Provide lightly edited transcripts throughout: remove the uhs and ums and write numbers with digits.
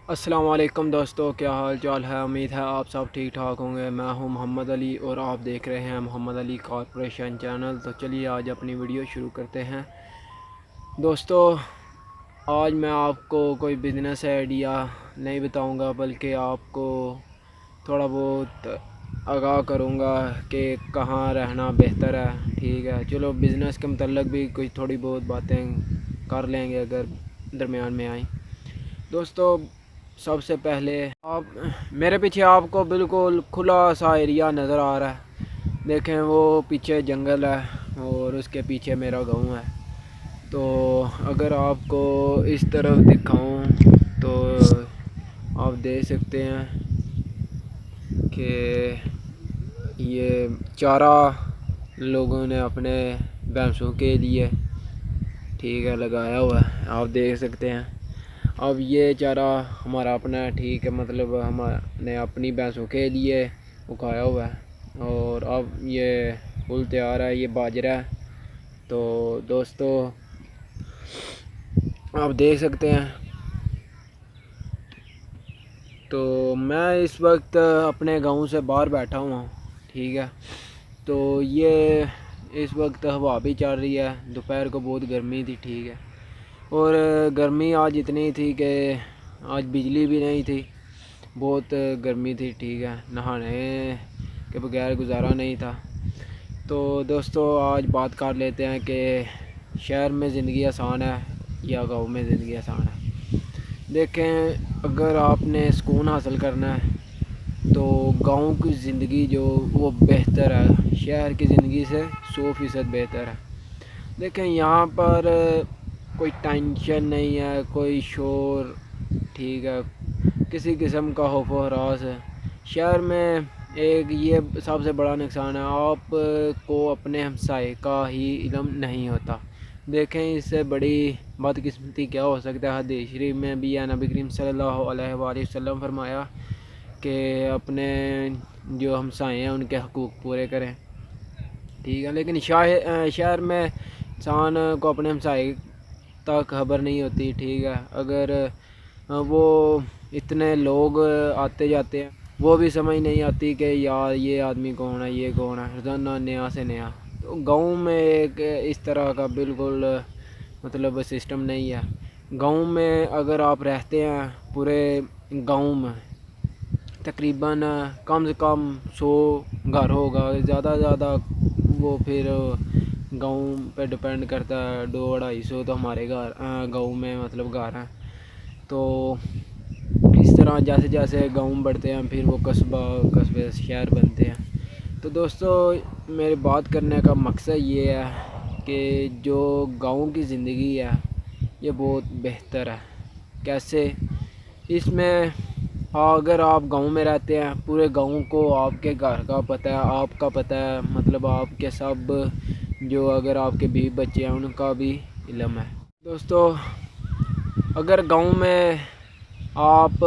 السلام علیکم دوستو، کیا حال چال ہے؟ امید ہے آپ سب ٹھیک ٹھاک ہوں گے۔ میں ہوں محمد علی اور آپ دیکھ رہے ہیں محمد علی کارپوریشن چینل۔ تو چلیے آج اپنی ویڈیو شروع کرتے ہیں۔ دوستو، آج میں آپ کو کوئی بزنس آئیڈیا نہیں بتاؤں گا، بلکہ آپ کو تھوڑا بہت آگاہ کروں گا کہ کہاں رہنا بہتر ہے۔ ٹھیک ہے، چلو بزنس کے متعلق بھی کوئی تھوڑی بہت باتیں کر لیں گے اگر درمیان میں آئیں۔ دوستو، سب سے پہلے آپ میرے پیچھے آپ کو بالکل کھلا سا ایریا نظر آ رہا ہے۔ دیکھیں، وہ پیچھے جنگل ہے اور اس کے پیچھے میرا گاؤں ہے۔ تو اگر آپ کو اس طرف دکھاؤں تو آپ دیکھ سکتے ہیں کہ یہ چارہ لوگوں نے اپنے بھینسوں کے لیے ٹھیک ہے لگایا ہوا ہے، آپ دیکھ سکتے ہیں۔ اب یہ چارہ ہمارا اپنا ہے، ٹھیک ہے، مطلب ہم نے اپنی بھینسوں کے لیے اگایا ہوا ہے۔ اور اب یہ پھول تیار ہے، یہ باجرہ ہے۔ تو دوستو، آپ دیکھ سکتے ہیں۔ تو میں اس وقت اپنے گاؤں سے باہر بیٹھا ہوا ہوں، ٹھیک ہے۔ تو یہ اس وقت ہوا بھی چل رہی ہے، دوپہر کو بہت گرمی تھی، ٹھیک ہے۔ اور گرمی آج اتنی تھی کہ آج بجلی بھی نہیں تھی، بہت گرمی تھی، ٹھیک ہے، نہانے کے بغیر گزارا نہیں تھا۔ تو دوستو، آج بات کر لیتے ہیں کہ شہر میں زندگی آسان ہے یا گاؤں میں زندگی آسان ہے۔ دیکھیں، اگر آپ نے سکون حاصل کرنا ہے تو گاؤں کی زندگی جو وہ بہتر ہے، شہر کی زندگی سے 100% بہتر ہے۔ دیکھیں، یہاں پر کوئی ٹینشن نہیں ہے، کوئی شور، ٹھیک ہے، کسی قسم کا خوف و ہراس ہے۔ شہر میں ایک یہ سب سے بڑا نقصان ہے، آپ کو اپنے ہمسائے کا ہی علم نہیں ہوتا۔ دیکھیں، اس سے بڑی بدقسمتی کیا ہو سکتا ہے؟ حدیث شریف میں بھی ہے، نبی کریم صلی اللہ علیہ وآلہ وسلم فرمایا کہ اپنے جو ہمسائے ہیں ان کے حقوق پورے کریں، ٹھیک ہے۔ لیکن شہر میں انسان کو اپنے ہمسائے تک خبر نہیں ہوتی، ٹھیک ہے۔ اگر وہ اتنے لوگ آتے جاتے ہیں، وہ بھی سمجھ نہیں آتی کہ یار یہ آدمی کون ہے، یہ کون ہے، روزانہ نیا سے نیا۔ تو گاؤں میں ایک اس طرح کا بالکل مطلب سسٹم نہیں ہے۔ گاؤں میں اگر آپ رہتے ہیں، پورے گاؤں میں تقریباً کم سے کم 100 گھر ہوگا، زیادہ سے زیادہ وہ پھر گاؤں پہ ڈپینڈ کرتا ہے، 200-250 تو ہمارے گاؤں میں مطلب گھر ہیں۔ تو اس طرح جیسے جیسے گاؤں بڑھتے ہیں پھر وہ قصبے شہر بنتے ہیں۔ تو دوستو، میرے بات کرنے کا مقصد یہ ہے کہ جو گاؤں کی زندگی ہے یہ بہت بہتر ہے۔ کیسے؟ اس میں اگر آپ گاؤں میں رہتے ہیں، پورے گاؤں کو آپ کے گھر کا پتہ ہے، آپ کا پتہ ہے، مطلب آپ کے سب جو اگر آپ کے بیوی بچے ہیں ان کا بھی علم ہے۔ دوستو، اگر گاؤں میں آپ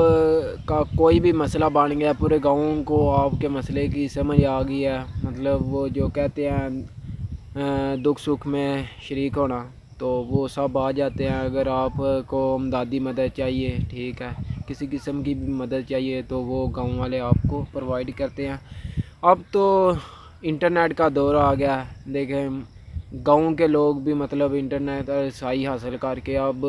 کا کوئی بھی مسئلہ بن گیا، پورے گاؤں کو آپ کے مسئلے کی سمجھ آ گئی ہے، مطلب وہ جو کہتے ہیں دکھ سکھ میں شریک ہونا، تو وہ سب آ جاتے ہیں۔ اگر آپ کو امدادی مدد چاہیے، ٹھیک ہے، کسی قسم کی بھی مدد چاہیے تو وہ گاؤں والے آپ کو پرووائڈ کرتے ہیں۔ اب تو انٹرنیٹ کا دور آ گیا ہے۔ دیکھیں، گاؤں کے لوگ بھی مطلب انٹرنیٹ رسائی حاصل کر کے اب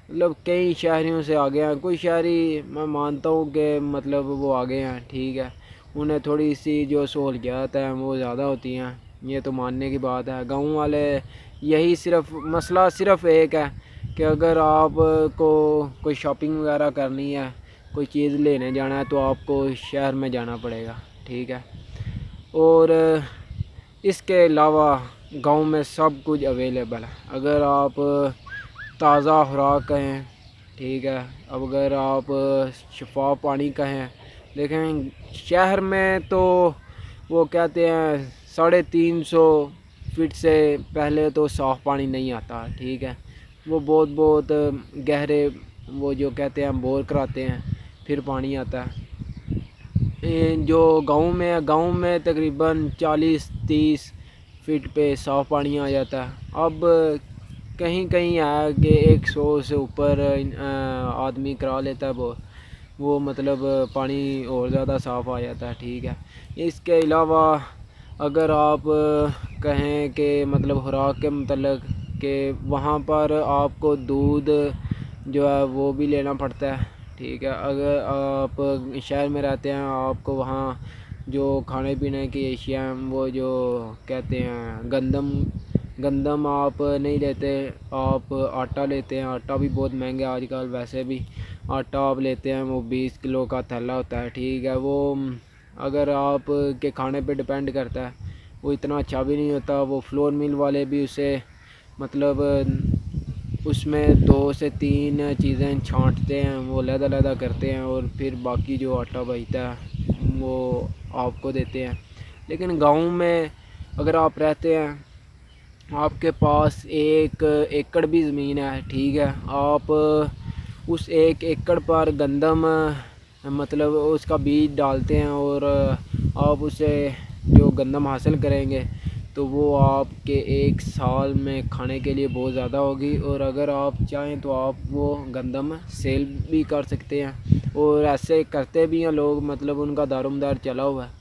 مطلب کئی شہریوں سے آگے ہیں۔ کوئی شہری میں مانتا ہوں کہ مطلب وہ آگے ہیں، ٹھیک ہے، انہیں تھوڑی سی جو سہولیات ہیں وہ زیادہ ہوتی ہیں، یہ تو ماننے کی بات ہے۔ گاؤں والے یہی مسئلہ صرف ایک ہے کہ اگر آپ کو کوئی شاپنگ وغیرہ کرنی ہے، کوئی چیز لینے جانا ہے تو آپ کو شہر میں جانا پڑے گا، ٹھیک ہے۔ اور اس کے علاوہ گاؤں میں سب کچھ اویلیبل ہے۔ اگر آپ تازہ خوراک کہیں، ٹھیک ہے، اب اگر آپ شفاف پانی کہیں، دیکھیں شہر میں تو وہ کہتے ہیں 350 فٹ سے پہلے تو صاف پانی نہیں آتا، ٹھیک ہے، وہ بہت بہت گہرے وہ جو کہتے ہیں بور کراتے ہیں پھر پانی آتا ہے۔ جو گاؤں میں تقریباً 40-30 فٹ پہ صاف پانی آ جاتا ہے۔ اب کہیں کہیں ہے کہ 100 سے اوپر آدمی کرا لیتا ہے وہ، وہ مطلب پانی اور زیادہ صاف آ جاتا ہے، ٹھیک ہے۔ اس کے علاوہ اگر آپ کہیں کہ مطلب خوراک کے متعلق کہ وہاں پر آپ کو دودھ جو ہے وہ بھی لینا پڑتا ہے، ٹھیک ہے۔ اگر آپ شہر میں رہتے ہیں، آپ کو وہاں جو کھانے پینے کی اشیاء ہیں وہ جو کہتے ہیں گندم آپ نہیں لیتے، آپ آٹا لیتے ہیں۔ آٹا بھی بہت مہنگا آج کل، ویسے بھی آٹا آپ لیتے ہیں وہ 20 کلو کا تھیلا ہوتا ہے، ٹھیک ہے۔ وہ اگر آپ کے کھانے پہ ڈپینڈ کرتا ہے، وہ اتنا اچھا بھی نہیں ہوتا۔ وہ فلور مل والے بھی اسے مطلب اس میں 2 سے 3 چیزیں چھانٹتے ہیں، وہ علیحدہ علیحدہ کرتے ہیں، اور پھر باقی جو آٹا بچتا ہے وہ آپ کو دیتے ہیں۔ لیکن گاؤں میں اگر آپ رہتے ہیں، آپ کے پاس 1 ایکڑ بھی زمین ہے، ٹھیک ہے، آپ اس 1 ایکڑ پر گندم مطلب اس کا بیج ڈالتے ہیں، اور آپ اسے جو گندم حاصل کریں گے تو وہ آپ کے 1 سال میں کھانے کے لیے بہت زیادہ ہوگی، اور اگر آپ چاہیں تو آپ وہ گندم سیل بھی کر سکتے ہیں، اور ایسے کرتے بھی ہیں لوگ، مطلب ان کا دارومدار چلا ہوا ہے۔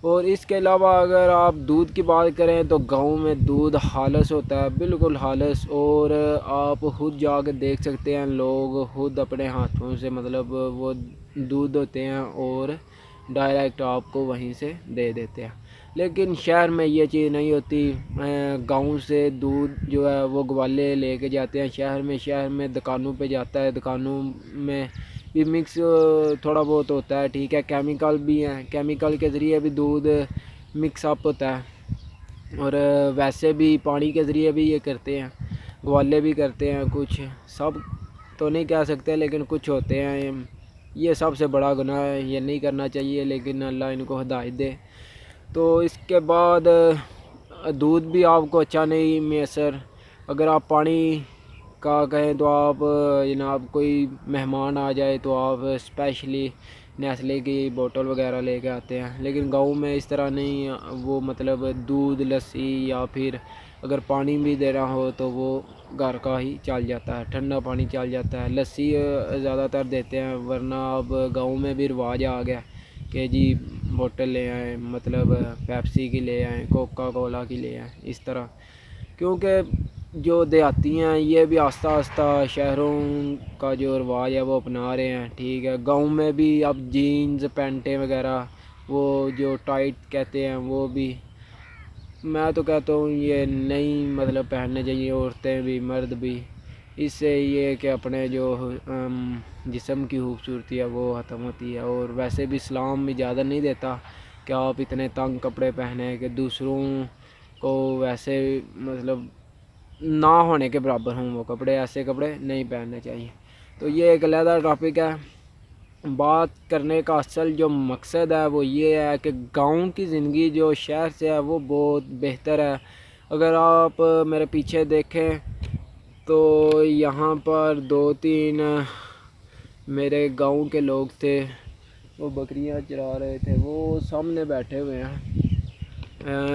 اور اس کے علاوہ اگر آپ دودھ کی بات کریں تو گاؤں میں دودھ خالص ہوتا ہے، بالکل خالص، اور آپ خود جا کے دیکھ سکتے ہیں، لوگ خود اپنے ہاتھوں سے مطلب وہ دودھ ہوتے ہیں اور ڈائریکٹ آپ کو وہیں سے دے دیتے ہیں۔ لیکن شہر میں یہ چیز نہیں ہوتی، گاؤں سے دودھ جو ہے وہ گوالے لے کے جاتے ہیں شہر میں دکانوں پہ جاتا ہے، دکانوں میں بھی مکس تھوڑا بہت ہوتا ہے، ٹھیک ہے، کیمیکل بھی ہیں، کیمیکل کے ذریعے بھی دودھ مکس اپ ہوتا ہے، اور ویسے بھی پانی کے ذریعے بھی یہ کرتے ہیں، گوالے بھی کرتے ہیں کچھ، سب تو نہیں کہہ سکتے لیکن کچھ ہوتے ہیں۔ یہ سب سے بڑا گناہ ہے، یہ نہیں کرنا چاہیے، لیکن اللہ ان کو ہدایت دے۔ تو اس کے بعد دودھ بھی آپ کو اچھا نہیں میسر، اگر آپ پانی کا کہیں تو آپ جناب کوئی مہمان آ جائے تو آپ اسپیشلی نیسلے کی بوٹل وغیرہ لے کے آتے ہیں، لیکن گاؤں میں اس طرح نہیں، وہ مطلب دودھ، لسی، یا پھر اگر پانی بھی دینا ہو تو وہ گھر کا ہی چل جاتا ہے، ٹھنڈا پانی چل جاتا ہے۔ لسی زیادہ تر دیتے ہیں، ورنہ اب گاؤں میں بھی رواج آ گیا کہ جی بوٹل لے آئیں، مطلب پیپسی کی لے آئیں، کوکا کولا کی لے آئیں، اس طرح، کیونکہ جو دیہاتی ہیں یہ بھی آہستہ آہستہ شہروں کا جو رواج ہے وہ اپنا رہے ہیں، ٹھیک ہے۔ گاؤں میں بھی اب جینز پینٹیں وغیرہ وہ جو ٹائٹ کہتے ہیں وہ بھی، میں تو کہتا ہوں یہ نہیں مطلب پہننے چاہیے، عورتیں بھی مرد بھی، اس سے یہ کہ اپنے جو جسم کی خوبصورتی ہے وہ ختم ہوتی ہے، اور ویسے بھی اسلام اجازت نہیں دیتا کہ آپ اتنے تنگ کپڑے پہنیں کہ دوسروں کو ویسے مطلب نہ ہونے کے برابر ہوں وہ کپڑے، ایسے کپڑے نہیں پہننے چاہیے۔ تو یہ ایک علیحدہ ٹاپک ہے۔ بات کرنے کا اصل جو مقصد ہے وہ یہ ہے کہ گاؤں کی زندگی جو شہر سے ہے وہ بہت بہتر ہے۔ اگر آپ میرے پیچھے دیکھیں تو یہاں پر 2-3 میرے گاؤں کے لوگ تھے، وہ بکریاں چرا رہے تھے، وہ سامنے بیٹھے ہوئے ہیں۔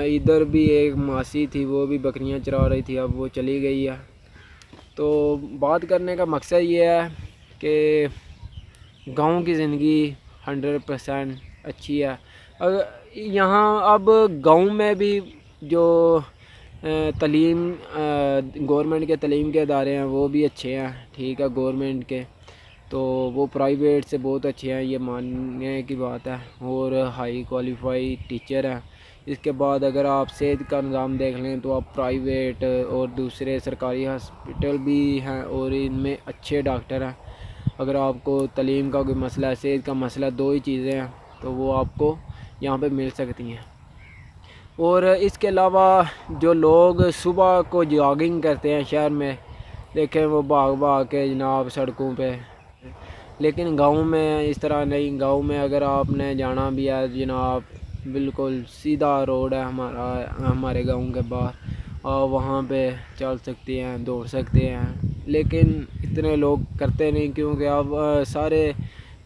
ادھر بھی ایک ماسی تھی، وہ بھی بکریاں چرا رہی تھی، اب وہ چلی گئی ہے۔ تو بات کرنے کا مقصد یہ ہے کہ گاؤں کی زندگی 100% اچھی ہے۔ یہاں اب گاؤں میں بھی جو تعلیم گورنمنٹ کے تعلیم کے ادارے ہیں وہ بھی اچھے ہیں، ٹھیک ہے، گورنمنٹ کے، تو وہ پرائیویٹ سے بہت اچھے ہیں، یہ ماننے کی بات ہے، اور ہائی کوالیفائی ٹیچر ہیں۔ اس کے بعد اگر آپ صحت کا نظام دیکھ لیں تو آپ پرائیویٹ اور دوسرے سرکاری ہاسپٹل بھی ہیں، اور ان میں اچھے ڈاکٹر ہیں۔ اگر آپ کو تعلیم کا کوئی مسئلہ ہے، صحت کا مسئلہ، 2 ہی چیزیں ہیں تو وہ آپ کو یہاں پہ مل سکتی ہیں۔ اور اس کے علاوہ جو لوگ صبح کو جاگنگ کرتے ہیں شہر میں، دیکھیں وہ بھاگ بھاگ کے جناب سڑکوں پہ، لیکن گاؤں میں اس طرح نہیں۔ گاؤں میں اگر آپ نے جانا بھی ہے جناب، بالکل سیدھا روڈ ہے ہمارے گاؤں کے باہر، آپ وہاں پہ چل سکتے ہیں، دوڑ سکتے ہیں، لیکن اتنے لوگ کرتے نہیں، کیونکہ اب سارے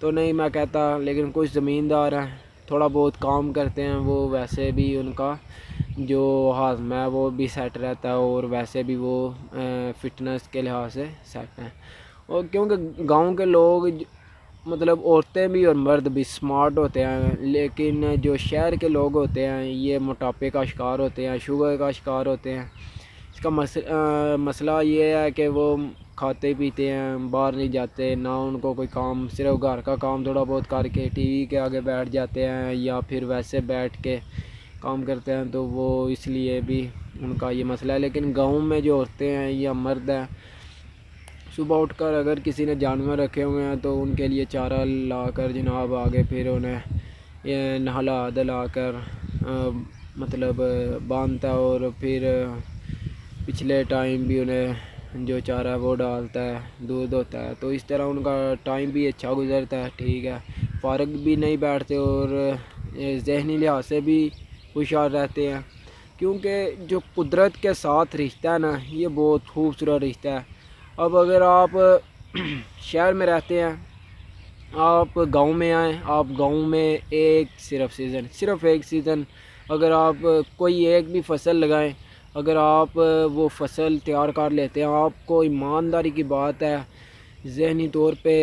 تو نہیں میں کہتا، لیکن کچھ زمیندار ہیں تھوڑا بہت کام کرتے ہیں، وہ ویسے بھی ان کا جو ہاضمہ ہے وہ بھی سیٹ رہتا ہے، اور ویسے بھی وہ فٹنس کے لحاظ سے سیٹ ہیں۔ اور کیونکہ گاؤں کے لوگ مطلب عورتیں بھی اور مرد بھی سمارٹ ہوتے ہیں، لیکن جو شہر کے لوگ ہوتے ہیں یہ موٹاپے کا شکار ہوتے ہیں، شوگر کا شکار ہوتے ہیں۔ اس کا مسئلہ یہ ہے کہ وہ کھاتے پیتے ہیں، باہر نہیں جاتے، نہ ان کو کوئی کام، صرف گھر کا کام تھوڑا بہت کر کے ٹی وی کے آگے بیٹھ جاتے ہیں یا پھر ویسے بیٹھ کے کام کرتے ہیں، تو وہ اس لیے بھی ان کا یہ مسئلہ ہے۔ لیکن گاؤں میں جو عورتیں ہیں یا مرد ہیں، صبح اٹھ کر اگر کسی نے جانور رکھے ہوئے ہیں تو ان کے لیے چارہ لا کر جناب آگے پھر انہیں نہلا دلا کر مطلب باندھتا ہے، اور پھر پچھلے ٹائم بھی انہیں جو چارہ ہے وہ ڈالتا ہے، دودھ ہوتا ہے، تو اس طرح ان کا ٹائم بھی اچھا گزرتا ہے، ٹھیک ہے، فارغ بھی نہیں بیٹھتے اور ذہنی لحاظ سے بھی ہوشیار رہتے ہیں، کیونکہ جو قدرت کے ساتھ رشتہ ہے نا یہ بہت خوبصورت رشتہ ہے۔ اب اگر آپ شہر میں رہتے ہیں، آپ گاؤں میں آئیں، آپ گاؤں میں صرف ایک سیزن اگر آپ کوئی ایک بھی فصل لگائیں، اگر آپ وہ فصل تیار کر لیتے ہیں، آپ کو ایمانداری کی بات ہے ذہنی طور پہ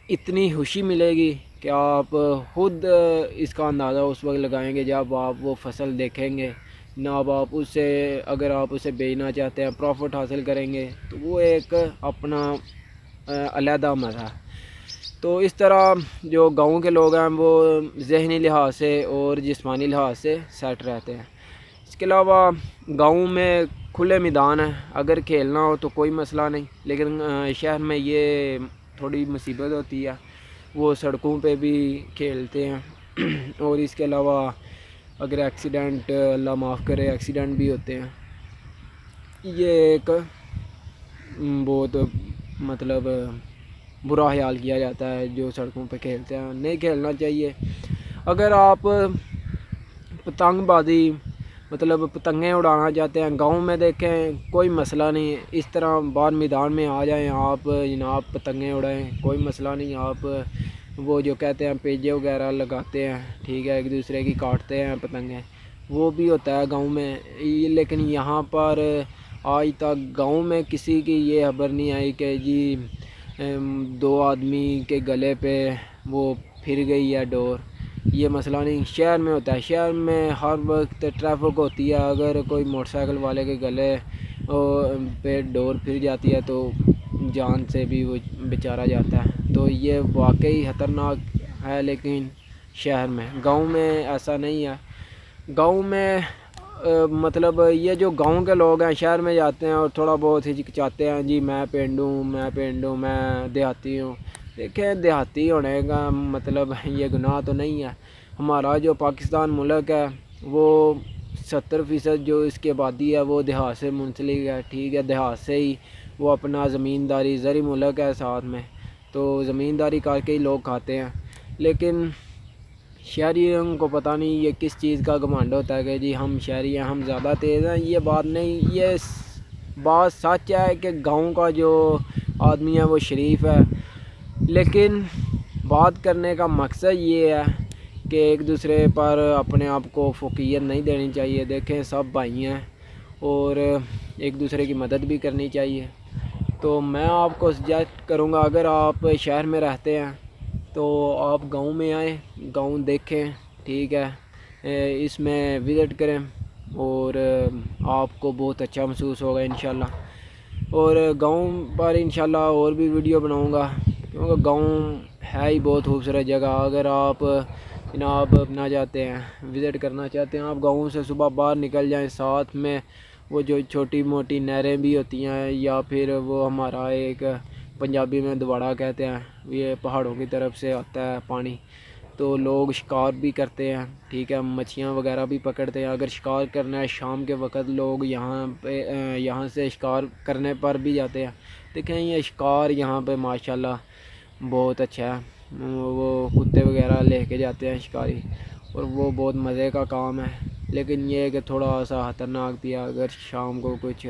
اتنی خوشی ملے گی کہ آپ خود اس کا اندازہ اس وقت لگائیں گے جب آپ وہ فصل دیکھیں گے، نہ آپ اسے اگر آپ اسے بیچنا چاہتے ہیں، پروفٹ حاصل کریں گے، تو وہ ایک اپنا علیحدہ مزہ ہے۔ تو اس طرح جو گاؤں کے لوگ ہیں وہ ذہنی لحاظ سے اور جسمانی لحاظ سے سیٹ رہتے ہیں۔ اس کے علاوہ گاؤں میں کھلے میدان ہیں، اگر کھیلنا ہو تو کوئی مسئلہ نہیں، لیکن شہر میں یہ تھوڑی مصیبت ہوتی ہے، وہ سڑکوں پہ بھی کھیلتے ہیں اور اس کے علاوہ اگر ایکسیڈنٹ، اللہ معاف کرے، ایکسیڈنٹ بھی ہوتے ہیں۔ یہ ایک بہت مطلب برا خیال کیا جاتا ہے جو سڑکوں پہ کھیلتے ہیں، نہیں کھیلنا چاہیے۔ اگر آپ پتنگ بازی مطلب پتنگیں اڑانا چاہتے ہیں گاؤں میں، دیکھیں کوئی مسئلہ نہیں، اس طرح باہر میدان میں آ جائیں آپ جناب، پتنگیں اڑائیں، کوئی مسئلہ نہیں۔ آپ وہ جو کہتے ہیں پیجے وغیرہ لگاتے ہیں، ٹھیک ہے، ایک دوسرے کی کاٹتے ہیں پتنگیں، وہ بھی ہوتا ہے گاؤں میں۔ لیکن یہاں پر آج تک گاؤں میں کسی کی یہ خبر نہیں آئی کہ جی دو آدمی کے گلے پہ وہ پھر گئی ہے ڈور، یہ مسئلہ نہیں، شہر میں ہوتا ہے۔ شہر میں ہر وقت ٹریفک ہوتی ہے، اگر کوئی موٹر سائیکل والے کے گلے پہ ڈور پھر جاتی ہے تو جان سے بھی وہ بیچارہ جاتا ہے، تو یہ واقعی خطرناک ہے۔ لیکن شہر میں، گاؤں میں ایسا نہیں ہے۔ گاؤں میں مطلب یہ جو گاؤں کے لوگ ہیں شہر میں جاتے ہیں اور تھوڑا بہت ہچکچاتے ہیں، جی میں پینڈوں، میں دیہاتی ہوں۔ دیکھیں دیہاتی ہونے کا مطلب یہ گناہ تو نہیں ہے۔ ہمارا جو پاکستان ملک ہے وہ 70% جو اس کی آبادی ہے وہ دیہات سے منسلک ہے، ٹھیک ہے، دیہات سے ہی وہ اپنا زمینداری، زرعی ملک ہے ساتھ میں، تو زمینداری کر کے ہی لوگ کھاتے ہیں۔ لیکن شہریوں کو پتہ نہیں یہ کس چیز کا گھمنڈ ہوتا ہے کہ جی ہم شہری ہیں، ہم زیادہ تیز ہیں، یہ بات نہیں، یہ بات سچ ہے کہ گاؤں کا جو آدمی ہے وہ شریف ہے، لیکن بات کرنے کا مقصد یہ ہے کہ ایک دوسرے پر اپنے آپ کو فوقیت نہیں دینی چاہیے۔ دیکھیں سب بھائی ہیں اور ایک دوسرے کی مدد بھی کرنی چاہیے۔ تو میں آپ کو سجیسٹ کروں گا اگر آپ شہر میں رہتے ہیں تو آپ گاؤں میں آئیں، گاؤں دیکھیں، ٹھیک ہے، اس میں وزٹ کریں اور آپ کو بہت اچھا محسوس ہوگا انشاءاللہ۔ اور گاؤں پر انشاءاللہ اور بھی ویڈیو بناؤں گا، کیونکہ گاؤں ہے ہی بہت خوبصورت جگہ۔ اگر آپ جناب اپنا جاتے ہیں، وزٹ کرنا چاہتے ہیں، آپ گاؤں سے صبح باہر نکل جائیں، ساتھ میں وہ جو چھوٹی موٹی نہریں بھی ہوتی ہیں یا پھر وہ ہمارا ایک پنجابی میں دوڑا کہتے ہیں، یہ پہاڑوں کی طرف سے آتا ہے پانی، تو لوگ شکار بھی کرتے ہیں، ٹھیک ہے، مچھلیاں وغیرہ بھی پکڑتے ہیں۔ اگر شکار کرنا ہے شام کے وقت لوگ یہاں سے شکار کرنے پر بھی جاتے ہیں۔ دیکھیں یہ شکار یہاں پہ ماشاءاللہ بہت اچھا ہے، وہ کتے وغیرہ لے کے جاتے ہیں شکاری، اور وہ بہت مزے کا کام ہے۔ لیکن یہ کہ تھوڑا سا خطرناک بھی ہے، اگر شام کو کچھ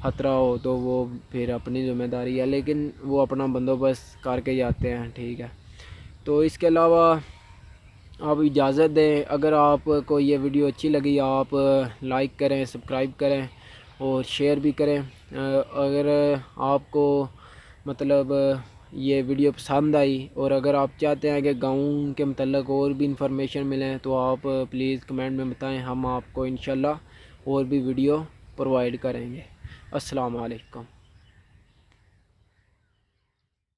خطرہ ہو تو وہ پھر اپنی ذمہ داری ہے، لیکن وہ اپنا بندوبست کر کے جاتے ہیں، ٹھیک ہے۔ تو اس کے علاوہ آپ اجازت دیں، اگر آپ کو یہ ویڈیو اچھی لگی آپ لائک کریں، سبسکرائب کریں اور شیئر بھی کریں۔ اگر آپ کو مطلب یہ ویڈیو پسند آئی، اور اگر آپ چاہتے ہیں کہ گاؤں کے متعلق اور بھی انفارمیشن ملیں تو آپ پلیز کمنٹ میں بتائیں، ہم آپ کو انشاءاللہ اور بھی ویڈیو پرووائڈ کریں گے۔ السلام علیکم۔